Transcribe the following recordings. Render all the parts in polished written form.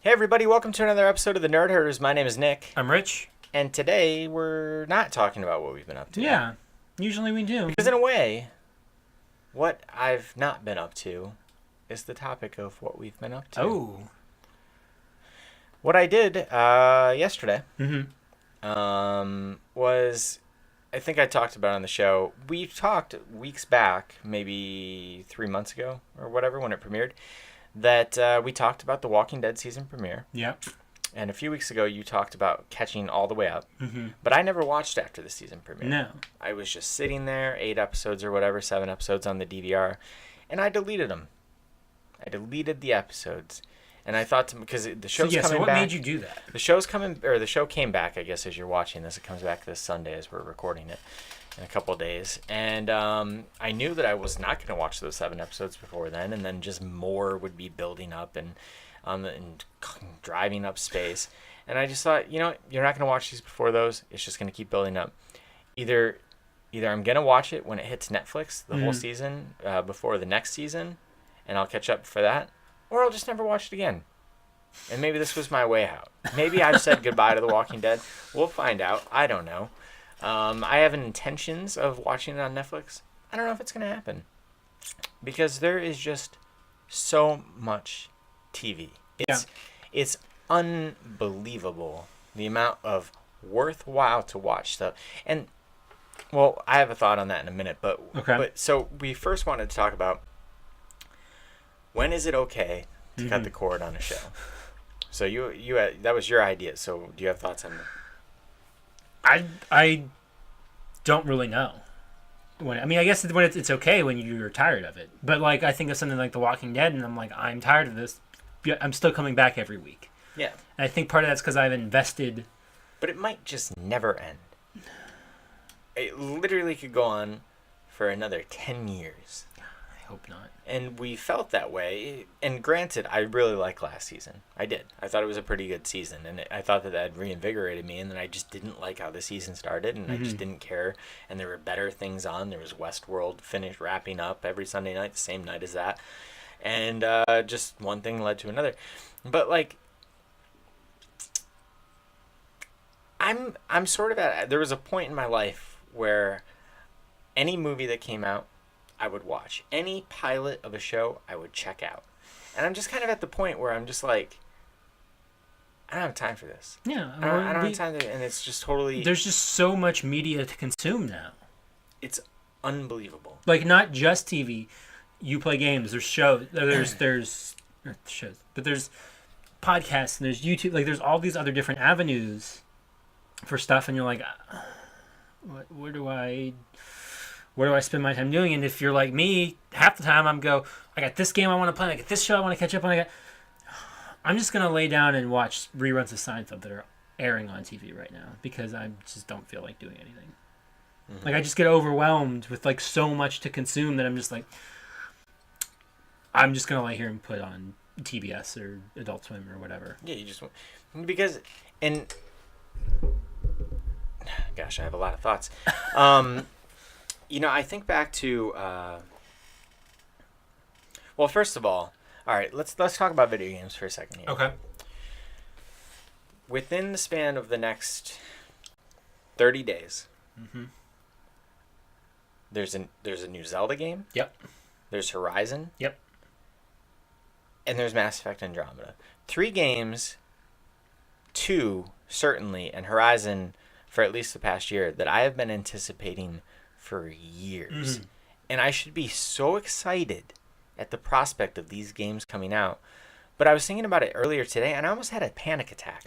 Hey everybody, welcome to another episode of the Nerd Herders. My name is Nick. I'm Rich. And today we're not talking about what we've been up to. Yeah, usually we do. Because in a way, what I've not been up to is the topic of what we've been up to. Oh. What I did yesterday Mm-hmm. was, I think I talked about it on the show. We talked weeks back, maybe 3 months ago or whatever, when it premiered, that we talked about the Walking Dead season premiere. Yep. And a few weeks ago, you talked about catching all the way up. Mm-hmm. But I never watched after the season premiere. No. I was just sitting there, 8 episodes or whatever, 7 episodes on the DVR, and I deleted them. I deleted the episodes. And I thought, because the show's coming back. So what made you do that? The show came back, I guess, as you're watching this. It comes back this Sunday as we're recording it in a couple of days. And I knew that I was not going to watch those 7 episodes before then, and then just more would be building up and driving up space. And I just thought, you're not going to watch these before those. It's just going to keep building up. Either I'm going to watch it when it hits Netflix, the whole season, before the next season, and I'll catch up for that, or I'll just never watch it again. And maybe this was my way out. Maybe I've said goodbye to The Walking Dead. We'll find out. I don't know. I have intentions of watching it on Netflix. I don't know if it's going to happen. Because there is just so much TV. It's unbelievable the amount of worthwhile to watch stuff. And, well, I have a thought on that in a minute. But so we first wanted to talk about, when is it okay to cut the cord on a show? So you had, that was your idea. So do you have thoughts on that? I don't really know. I guess when it's okay when you're tired of it. But I think of something like The Walking Dead, and I'm like, I'm tired of this. I'm still coming back every week. Yeah. And I think part of that's because I've invested. But it might just never end. It literally could go on for another 10 years. I hope not. And we felt that way. And granted, I really liked last season. I did. I thought it was a pretty good season. And I thought that had reinvigorated me. And then I just didn't like how the season started. And I just didn't care. And there were better things on. There was Westworld wrapping up every Sunday night, the same night as that. And just one thing led to another. But I'm sort of at, there was a point in my life where any movie that came out, I would watch. Any pilot of a show, I would check out. And I'm just kind of at the point where I'm just like, I don't have time for this. Yeah. I don't have time to, and it's just totally... There's just so much media to consume now. It's unbelievable. Not just TV. You play games. There's shows. There's shows. But there's podcasts and there's YouTube. There's all these other different avenues for stuff. And you're like, where do I spend my time doing? And if you're like me, half the time I got this game I want to play, I got this show I want to catch up on. I'm just gonna lay down and watch reruns of Seinfeld that are airing on TV right now because I just don't feel like doing anything. I just get overwhelmed with so much to consume that I'm just like, I'm just gonna lay here and put on TBS or Adult Swim or whatever. Yeah, you just because gosh, I have a lot of thoughts. I think back to, well, first of all right, let's talk about video games for a second here. Okay. Within the span of the next 30 days, there's a new Zelda game. Yep. There's Horizon. Yep. And there's Mass Effect Andromeda. 3 games, 2 certainly, and Horizon for at least the past year, that I have been anticipating for years. And I should be so excited at the prospect of these games coming out. But I was thinking about it earlier today, and I almost had a panic attack.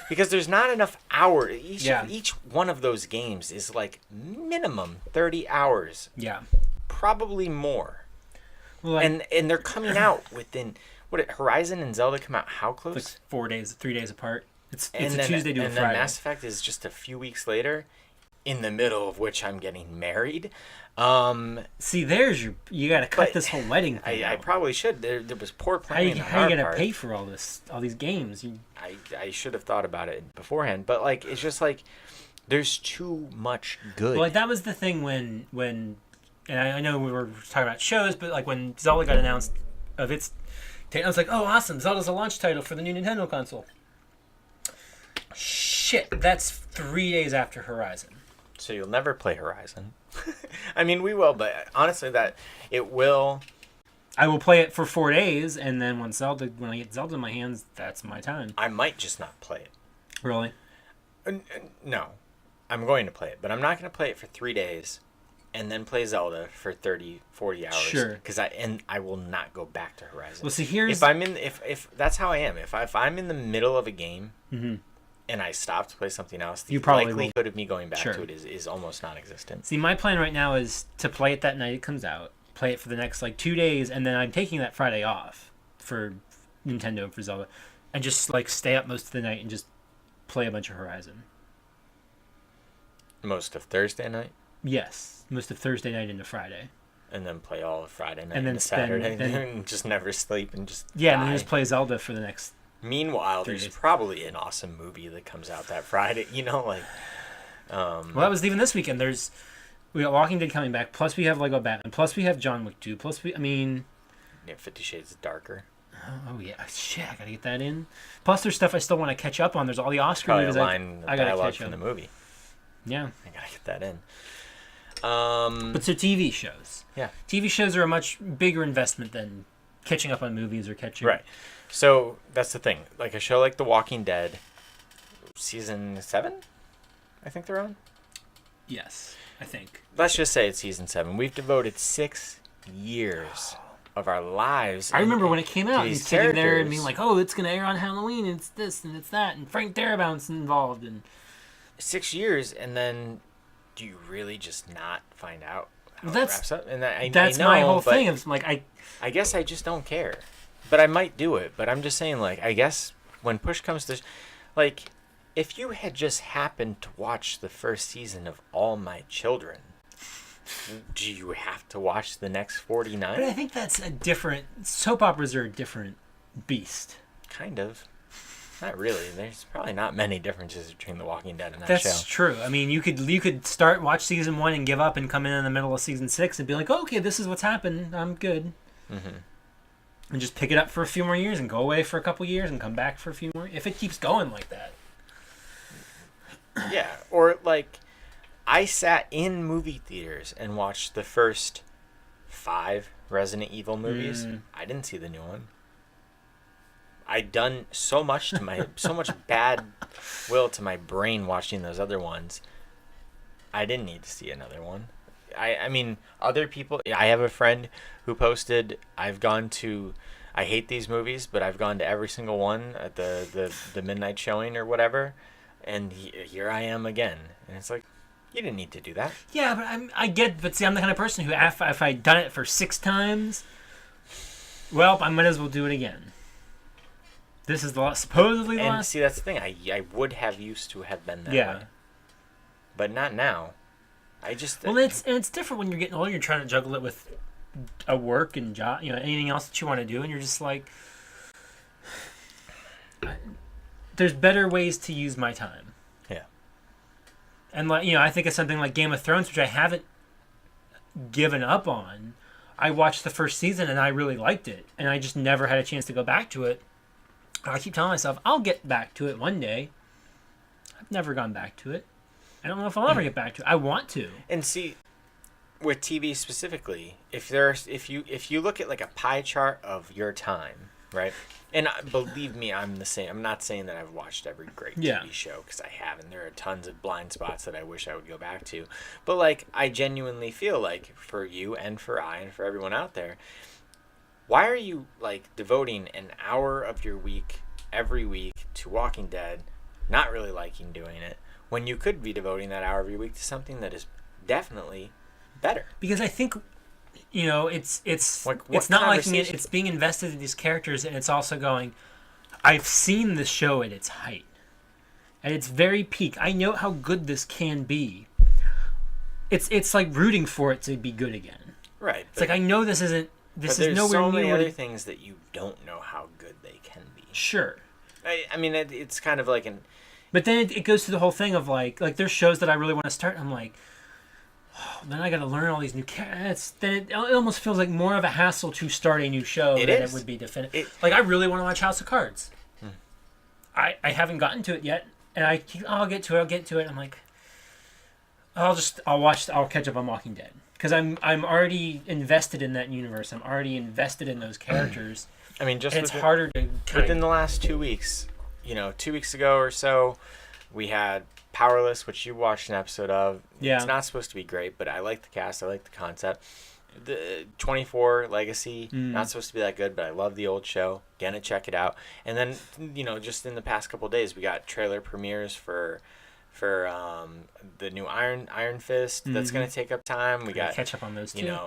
Because there's not enough hours. Each one of those games is minimum 30 hours. Yeah. Probably more. Well, and they're coming out within... Horizon and Zelda come out how close? 3 days apart. It's a then, Tuesday to a Friday. And then Mass Effect is just a few weeks later, in the middle of which I'm getting married. See, you got to cut this whole wedding thing I out. There was poor planning on our part. How you going to pay for all these games? I should have thought about it beforehand, but it's just there's too much good. Well, that was the thing when and I know we were talking about shows, but when Zelda got announced of its. I was like, oh, awesome! Zelda's a launch title for the new Nintendo console. Shit, that's 3 days after Horizon. So you'll never play Horizon. I mean, we will, but honestly, that it will. I will play it for 4 days, and then when I get Zelda in my hands, that's my time. I might just not play it. Really? No, I'm going to play it, but I'm not going to play it for 3 days, and then play Zelda for 30, 40 hours. Sure. Because I will not go back to Horizon. Well, see, here's if that's how I am. If I'm in the middle of a game. Mm-hmm. And I stopped to play something else, the You probably likelihood of me going back Sure. to it is almost non-existent. See, my plan right now is to play it that night it comes out, play it for the next 2 days, and then I'm taking that Friday off for Nintendo and for Zelda, and just stay up most of the night and just play a bunch of Horizon. Most of Thursday night, Yes, most of Thursday night into Friday. and then play all of Friday night And then and Saturday, then- and just never sleep and just Yeah, die. and then just play Zelda for the next. Meanwhile, 3 there's days. probably an awesome movie that comes out that Friday. Well, that was even this weekend. We got Walking Dead coming back. Plus we have Lego Batman. Plus we have John Wick 2. Plus 50 Shades Darker. Oh yeah, shit! I gotta get that in. Plus there's stuff I still want to catch up on. There's all the Oscar Probably a movies line I of gotta dialogue catch from up. the movie. Yeah. I gotta get that in. But so TV shows. Yeah. TV shows are a much bigger investment than catching up on movies or catching. Right. So that's the thing. Like a show like The Walking Dead, season 7, I think they're on. Yes, I think. Let's just say it's season 7. We've devoted 6 years of our lives. I remember when it came out, and these sitting there and characters. being like, "Oh, it's gonna air on Halloween. And it's this and it's that, and Frank Darabont's involved." And 6 years, and then do you really just not find out how Well, it that's- wraps up? And I that's know, my whole but thing. It's like I guess I just don't care. But I might do it. But I'm just saying, I guess when push comes to... if you had just happened to watch the first season of All My Children, do you have to watch the next 49? But I think that's a different. Soap operas are a different beast. Kind of. Not really. There's probably not many differences between The Walking Dead and that That's show. true. I mean, you could watch season 1 and give up and come in the middle of season 6 and be like, oh, okay, this is what's happened. I'm good. Mm-hmm. And just pick it up for a few more years and go away for a couple years and come back for a few more. If it keeps going like that. Yeah. Or, I sat in movie theaters and watched the first 5 Resident Evil movies. I didn't see the new one. I'd done so much to so much bad will to my brain watching those other ones. I didn't need to see another one. I mean, other people. I have a friend who posted, I hate these movies, but I've gone to every single one at the midnight showing or whatever, and here I am again. And it's like, you didn't need to do that. Yeah, but see, I'm the kind of person who, if I'd done it for 6 times, well, I might as well do it again. This is supposedly the And last. see, that's the thing. I would have used to have been that Yeah. way. But not now. I just... Well, it's different when you're getting older. You're trying to juggle it with a work and job, anything else that you want to do, and you're just like, there's better ways to use my time. Yeah. And I think of something like Game of Thrones, which I haven't given up on. I watched the first season and I really liked it, and I just never had a chance to go back to it. I keep telling myself I'll get back to it one day. I've never gone back to it. I don't know if I'll ever get back to it. I want to. And see, with TV specifically, if you look at a pie chart of your time, right? And believe me, I'm the same. I'm not saying that I've watched every great TV show, because I haven't. There are tons of blind spots that I wish I would go back to. But I genuinely feel like for you and for everyone out there, why are you devoting an hour of your week every week to Walking Dead, not really liking doing it, when you could be devoting that hour of your week to something that is definitely better? Because I think, it's What it's not liking it. conversation- It's being invested in these characters, and it's also going, I've seen the show at its height, at its very peak. I know how good this can be. It's like rooting for it to be good again. Right. It's I know this isn't. This is nowhere so near many what other it, things that you don't know how good they can be. Sure. I mean, it's kind of like an... But then it goes to the whole thing of like there's shows that I really want to start. I'm like, then I got to learn all these new characters. Then it almost feels like more of a hassle to start a new show than it would be to finish. Like I really want to watch House of Cards. I haven't gotten to it yet, and I'll get to it. I'm like, I'll catch up on Walking Dead because I'm already invested in that universe. I'm already invested in those characters. I mean, just it's harder to within the last 2 weeks. 2 weeks ago or so, we had Powerless, which you watched an episode of. Yeah. It's not supposed to be great, but I like the cast. I like the concept. The 24 Legacy, not supposed to be that good, but I love the old show. Gonna check it out. And then, just in the past couple of days, we got trailer premieres for the new Iron Fist. That's gonna take up time. We got catch up on those too.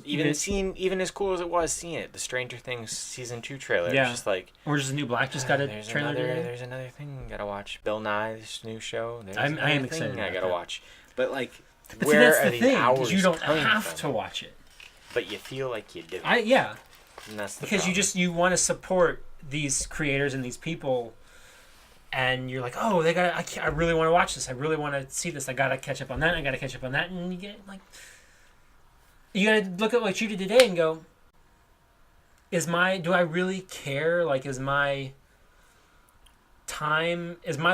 Even as cool as it was seeing it, the Stranger Things season 2 trailer. Yeah. It's just like Orange is the New Black just got a trailer today. There's another thing I gotta watch. Bill Nye's new show. I am excited. I gotta watch. But But where that's are the these thing, hours you don't coming have from? to watch it. But you feel like you do. Yeah. And that's the because problem. you want to support these creators and these people, and you're like, oh, I really want to watch this. I really want to see this. I gotta catch up on that. And you get you gotta look at what you did today and go, do I really care? Is my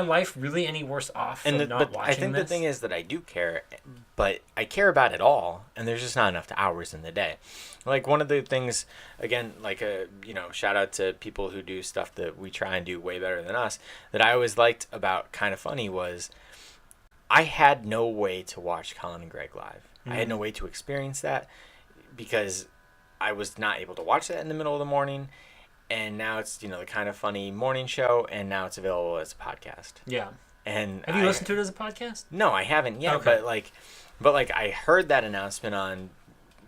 life really any worse off from not watching I think this? the thing is that I do care, but I care about it all, and there's just not enough hours in the day. One of the things, again, shout out to people who do stuff that we try and do way better than us, that I always liked about Kind of Funny was I had no way to watch Colin and Greg live. I had no way to experience that because I was not able to watch that in the middle of the morning. And now it's, the Kind of Funny morning show, and now it's available as a podcast. Yeah. And have you listened to it as a podcast? No, I haven't yet. Okay. But I heard that announcement on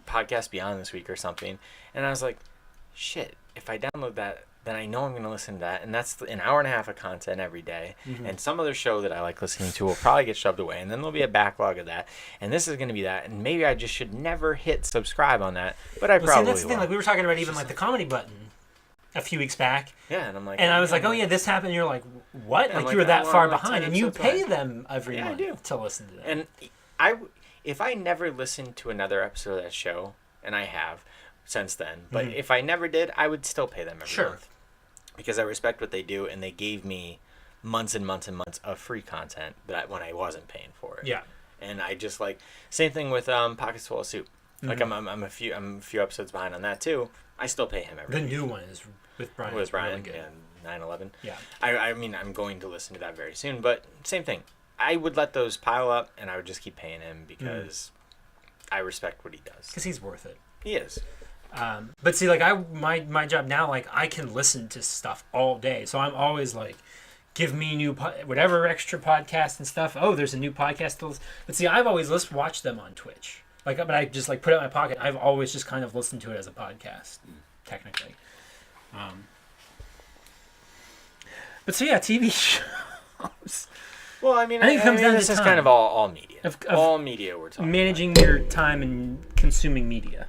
Podcast Beyond this week or something, and I was like, shit, if I download that, then I know I'm going to listen to that, and that's an hour and a half of content every day. And some other show that I like listening to will probably get shoved away, and then there'll be a backlog of that, and this is going to be that, and maybe I just should never hit subscribe on that, but I probably that's the thing. We were talking about even the comedy button a few weeks back. Yeah, and I'm like, and I was like, oh yeah, this happened. And you're like, what? Yeah, you were that far what behind, and you pay them every month to listen to that. And if I never listened to another episode of that show, and I have since then, but if I never did, I would still pay them every month because I respect what they do, and they gave me months and months and months of free content when I wasn't paying for it. Yeah, and I just same thing with Pockets Full of Soup. I'm a few episodes behind on that too. I still pay him every week. The new one is with Brian. With Brian really and 9/11. Yeah. I mean, I'm going to listen to that very soon, but same thing. I would let those pile up, and I would just keep paying him because I respect what he does. Because he's worth it. He is. But see, my job now, I can listen to stuff all day, so I'm always give me new whatever extra podcast and stuff. Oh, there's a new podcast. But see, I've always watched them on Twitch. But I just put it in my pocket. I've always just kind of listened to it as a podcast, technically. But so yeah, TV shows. Well, I mean, think it comes down to this is time. kind of all media. Of all media we're talking managing your time and consuming media.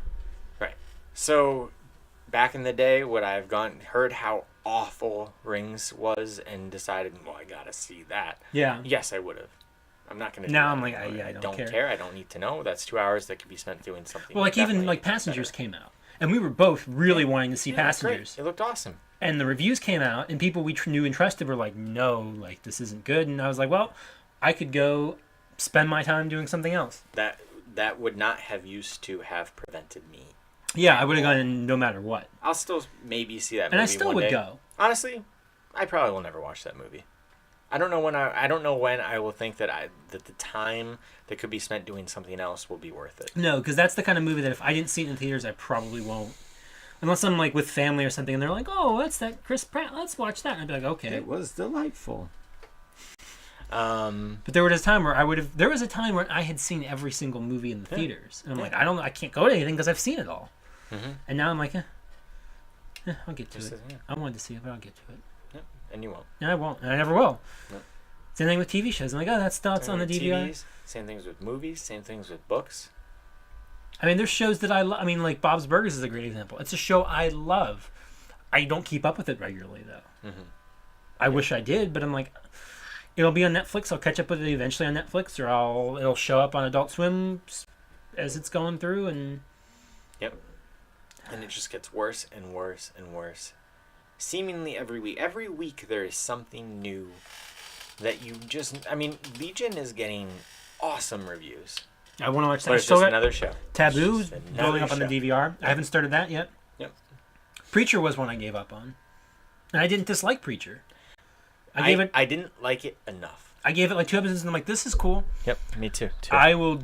Right. So, back in the day, would I have heard how awful Rings was and decided, well, I gotta see that? Yeah. Yes, I would have. I'm not going to. Now I'm I don't care. I don't need to know. That's 2 hours that could be spent doing something. Well, even Passengers came out, and we were both really wanting to see Passengers. It looked awesome. And the reviews came out, and people we knew and trusted were like, "No, this isn't good." And I was like, "Well, I could go spend my time doing something else." That would not have used to have prevented me. Yeah, I would have gone no matter what. I'll still maybe see that movie and I still one would day. go. Honestly, I probably will never watch that movie. I don't know when I will think that the time that could be spent doing something else will be worth it. No, because that's the kind of movie that if I didn't see it in theaters, I probably won't. Unless I'm with family or something, and they're like, "Oh, that's that Chris Pratt. Let's watch that." And I'd be like, "Okay." It was delightful. But there was a time where There was a time where I had seen every single movie in the theaters, and I'm like, I can't go to anything because I've seen it all. And now I'm like, I'll get to it. I wanted to see it, but I'll get to it. And you won't. And I won't. And I never will. Nope. Same thing with TV shows. I'm like, that's on the DVR. TVs, same things with movies. Same things with books. I mean, there's shows that I love. I mean, Bob's Burgers is a great example. It's a show I love. I don't keep up with it regularly, though. I wish I did, but I'm like, It'll be on Netflix. I'll catch up with it eventually on Netflix, or it'll show up on Adult Swim as it's going through, and Yep. And it just gets worse and worse and worse. Seemingly every week. Every week there is something new that you just... I mean, Legion is getting awesome reviews. I want to watch that. But it's just another show. Taboo It's just building up on the another show. DVR. I haven't started that yet. Yep. Preacher was one I gave up on, and I didn't dislike Preacher. I didn't like it enough. I gave it like 2 episodes, and I'm like, this is cool. Yep, me too. I will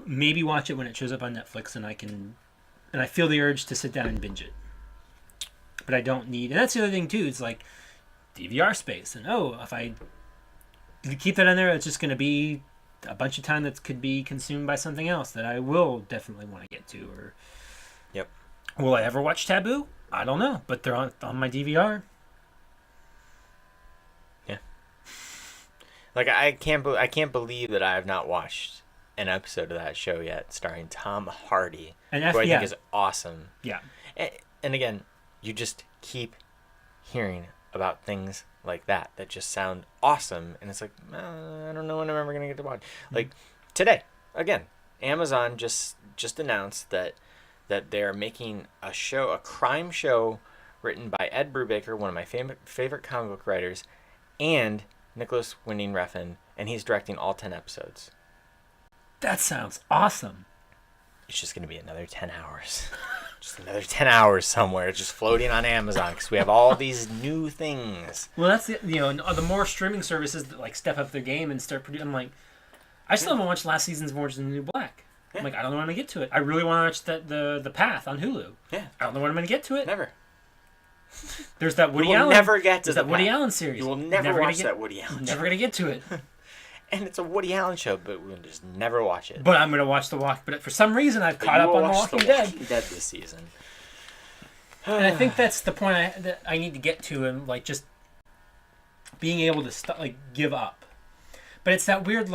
maybe watch it when it shows up on Netflix, and I feel the urge to sit down and binge it. But I don't need, and that's the other thing too. It's like DVR space, and if I keep that in there, it's just going to be a bunch of time that could be consumed by something else that I will definitely want to get to. Or Yep. Will I ever watch Taboo? I don't know, but they're on my DVR. Yeah. Like I can't believe that I have not watched an episode of that show yet, starring Tom Hardy, And who I think is awesome. Yeah. And again, you just keep hearing about things like that just sound awesome, and it's like, I don't know when I'm ever gonna get to watch. Like today, again, Amazon just announced that they're making a crime show written by Ed Brubaker, one of my favorite comic book writers, and Nicholas Winding Refn, and he's directing all 10 episodes. That sounds awesome. It's just gonna be another 10 hours. Just another 10 hours somewhere, just floating on Amazon, because we have all these new things. Well, that's the more streaming services that like step up their game and start producing. I'm like, I still haven't watched last season's of Orange is the New Black. Yeah. I'm like, I don't know when I'm gonna get to it. I really want to watch the Path on Hulu. Yeah. I don't know when I'm gonna get to it. Never. There's that Woody You will Allen. never get to There's that Woody Path. Allen series. You will never gonna watch get- that Woody Allen show. Never gonna get to it. And it's a Woody Allen show, but we'll just never watch it. But I'm gonna watch But for some reason, I've But caught you up will on The watch Walking Dead. Walking Dead this season. And I think that's the point that I need to get to, and like just being able to give up. But it's that weird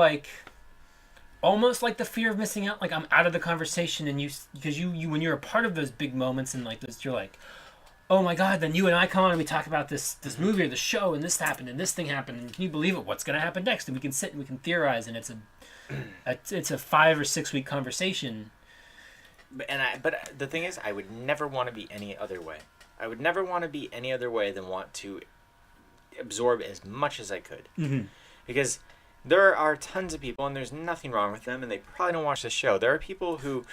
almost like the fear of missing out. Like I'm out of the conversation, and because you when you're a part of those big moments and like those, you're like, oh my god. Then you and I come on and we talk about this movie or the show, and this happened and this thing happened, and can you believe it? What's gonna happen next? And we can sit and we can theorize, and it's a 5 or 6 week conversation. But the thing is, I would never want to be any other way. I would never want to be any other way than want to absorb as much as I could. Mm-hmm. Because there are tons of people, and there's nothing wrong with them, and they probably don't watch the show. There are people who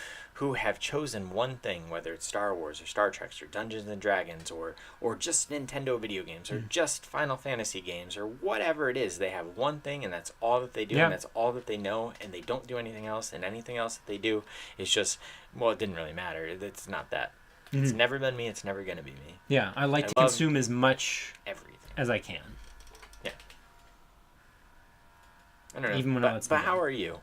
have chosen one thing, whether it's Star Wars or Star Trek or Dungeons and Dragons or just Nintendo video games or just Final Fantasy games or whatever it is. They have one thing, and that's all that they do, Yeah. and that's all that they know, and they don't do anything else, and anything else that they do is just, well, it didn't really matter. It's not that. It's never been me. It's never going to be me. Yeah, I like to love consume as much Everything. as I can. Yeah. I don't know. Even when it's but been how done. are you?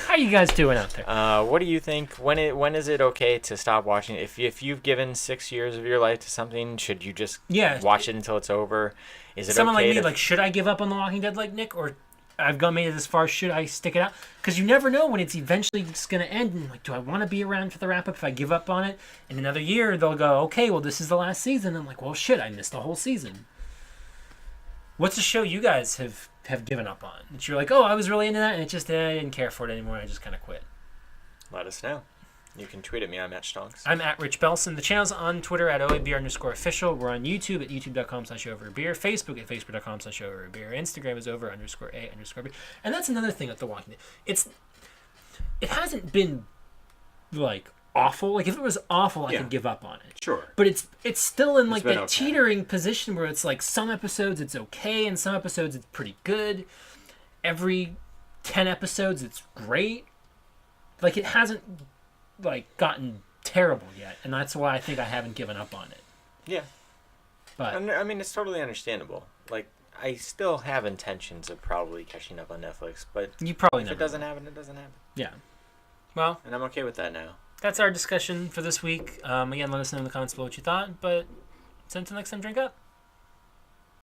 How you guys doing out there? What do you think? When is it okay to stop watching? If you've given 6 years of your life to something, should you just watch it until it's over? Is it Someone okay like me, like, should I give up on The Walking Dead like Nick, or I've made it this far, should I stick it out? Because you never know when it's eventually just going to end. And like, do I want to be around for the wrap up? If I give up on it in another year, they'll go, okay, well, this is the last season. I'm like, well, shit, I missed the whole season. What's a show you guys have given up on? That you're like, oh, I was really into that, and it just I didn't care for it anymore. I just kind of quit. Let us know. You can tweet at me. I'm at Stonks. I'm at Rich Belson. The channel's on Twitter at OABR_official. We're on YouTube at youtube.com/overbeer. Facebook at facebook.com/overbeer. Instagram is over_A_beer. And that's another thing with The Walking Dead. It hasn't been like awful. Like if it was awful, I could give up on it. Sure. But it's still in like been that okay. teetering position where it's like some episodes it's okay and some episodes it's pretty good. Every 10 episodes it's great. Like it hasn't like gotten terrible yet, and that's why I think I haven't given up on it. Yeah. But I mean, it's totally understandable. Like, I still have intentions of probably catching up on Netflix, but you probably if never it doesn't will. happen, it doesn't happen. Yeah. Well, And I'm okay with that now. that's our discussion for this week. Again, let us know in the comments below what you thought, but until next time, drink up.